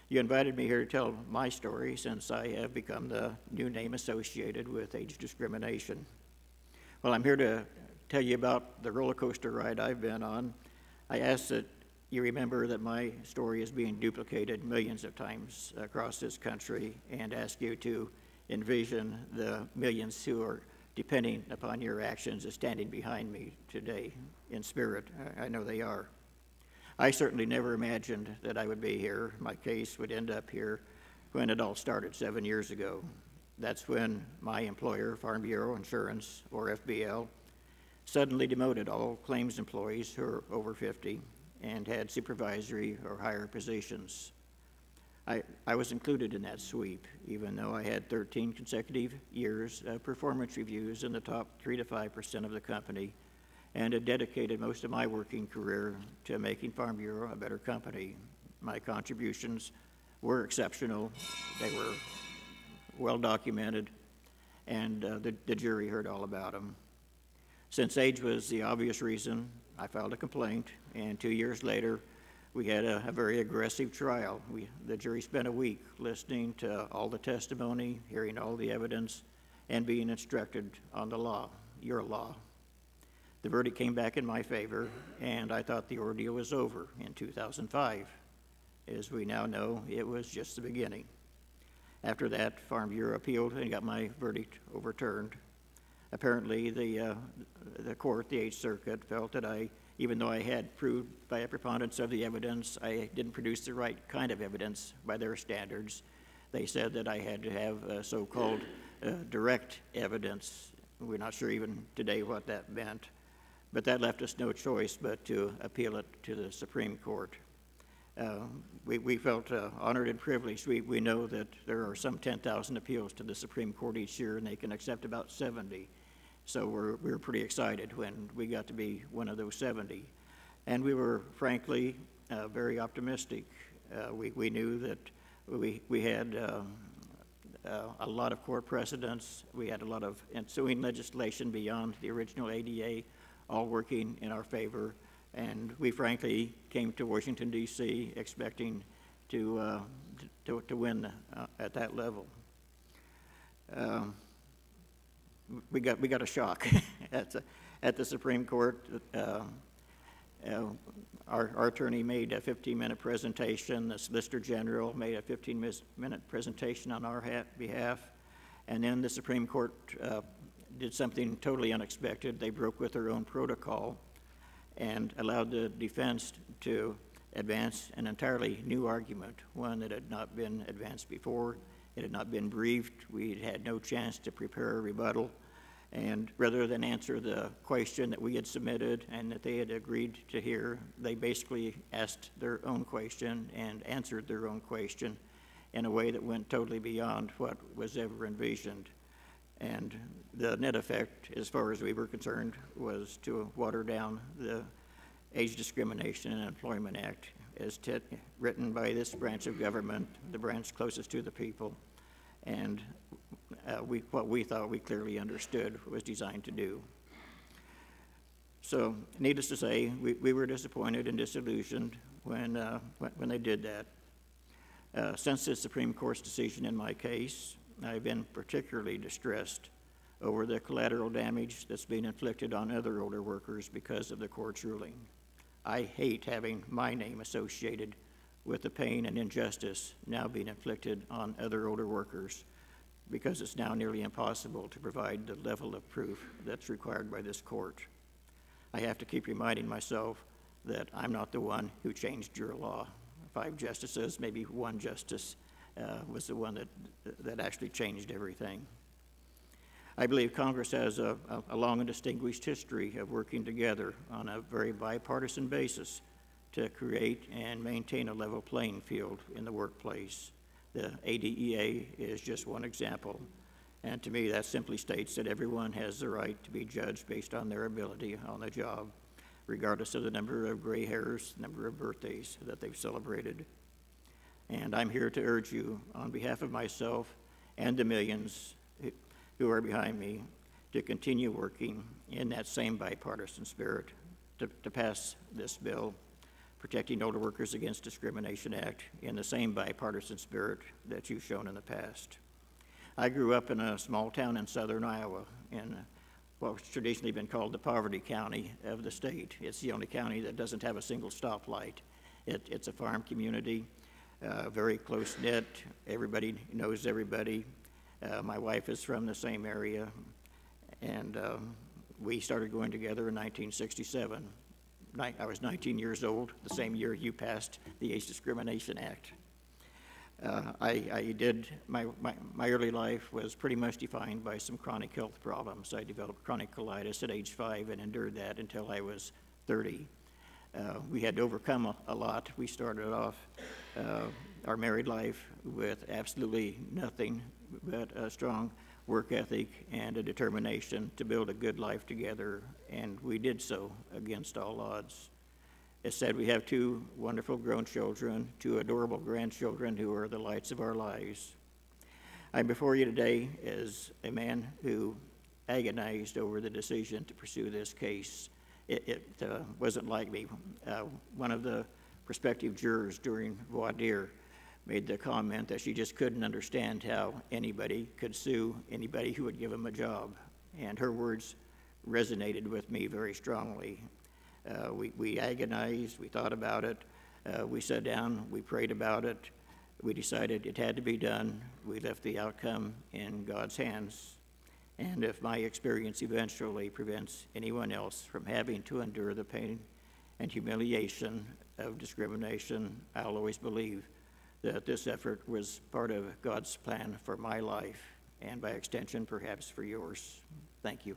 You invited me here to tell my story since I have become the new name associated with age discrimination. Well, I'm here to tell you about the roller coaster ride I've been on. I ask that you remember that my story is being duplicated millions of times across this country, and ask you to envision the millions who are depending upon your actions as standing behind me today in spirit. I know they are. I certainly never imagined that I would be here. My case would end up here when it all started 7 years ago. That's when my employer, Farm Bureau Insurance, or FBL, suddenly demoted all claims employees who are over 50 and had supervisory or higher positions. I was included in that sweep, even though I had 13 consecutive years of performance reviews in the top 3 to 5% of the company, and had dedicated most of my working career to making Farm Bureau a better company. My contributions were exceptional. They were well documented, and the jury heard all about them. Since age was the obvious reason, I filed a complaint, and 2 years later, we had a very aggressive trial. The jury spent a week listening to all the testimony, hearing all the evidence, and being instructed on the law, your law. The verdict came back in my favor, and I thought the ordeal was over in 2005. As we now know, it was just the beginning. After that, Farm Bureau appealed and got my verdict overturned. Apparently, the court, the Eighth Circuit, felt that even though I had proved by a preponderance of the evidence, I didn't produce the right kind of evidence by their standards. They said that I had to have so-called direct evidence. We're not sure even today what that meant, but that left us no choice but to appeal it to the Supreme Court. We felt honored and privileged. We know that there are some 10,000 appeals to the Supreme Court each year, and they can accept about 70. So we were pretty excited when we got to be one of those 70. And we were, frankly, very optimistic. We knew that we had a lot of court precedents. We had a lot of ensuing legislation beyond the original ADA, all working in our favor. And we, frankly, came to Washington, D.C. expecting to win at that level. We got a shock at the Supreme Court. Our attorney made a 15-minute presentation. The Solicitor General made a 15-minute presentation on our behalf. And then the Supreme Court did something totally unexpected. They broke with their own protocol and allowed the defense to advance an entirely new argument, one that had not been advanced before. It had not been briefed. We had no chance to prepare a rebuttal. And rather than answer the question that we had submitted and that they had agreed to hear, they basically asked their own question and answered their own question in a way that went totally beyond what was ever envisioned. And the net effect, as far as we were concerned, was to water down the Age Discrimination and Employment Act as written by this branch of government, the branch closest to the people, and what we thought we clearly understood was designed to do. So, needless to say, we were disappointed and disillusioned when they did that. Since the Supreme Court's decision in my case, I've been particularly distressed over the collateral damage that's being inflicted on other older workers because of the court's ruling. I hate having my name associated with the pain and injustice now being inflicted on other older workers, because it's now nearly impossible to provide the level of proof that's required by this court. I have to keep reminding myself that I'm not the one who changed your law. 5 justices, maybe 1 justice, was the one that actually changed everything. I believe Congress has a long and distinguished history of working together on a very bipartisan basis to create and maintain a level playing field in the workplace. The ADEA is just one example, and to me that simply states that everyone has the right to be judged based on their ability on the job, regardless of the number of gray hairs, number of birthdays that they've celebrated. And I'm here to urge you, on behalf of myself and the millions who are behind me, to continue working in that same bipartisan spirit to pass this bill Protecting Older Workers Against Discrimination Act in the same bipartisan spirit that you've shown in the past. I grew up in a small town in southern Iowa in what's traditionally been called the poverty county of the state. It's the only county that doesn't have a single stoplight. It's a farm community, very close-knit. Everybody knows everybody. My wife is from the same area, and we started going together in 1967. I was 19 years old, the same year you passed the Age Discrimination Act. My early life was pretty much defined by some chronic health problems. I developed chronic colitis at age 5 and endured that until I was 30. We had to overcome a lot. We started off our married life with absolutely nothing but a strong work ethic and a determination to build a good life together, and we did so against all odds. As said, we have 2 wonderful grown children, 2 adorable grandchildren who are the lights of our lives. I'm before you today as a man who agonized over the decision to pursue this case. It wasn't like me. One of the prospective jurors during voir dire made the comment that she just couldn't understand how anybody could sue anybody who would give them a job. And her words resonated with me very strongly. We agonized, we thought about it, we sat down, we prayed about it, we decided it had to be done. We left the outcome in God's hands. And if my experience eventually prevents anyone else from having to endure the pain and humiliation of discrimination, I'll always believe that this effort was part of God's plan for my life, and by extension, perhaps for yours. Thank you.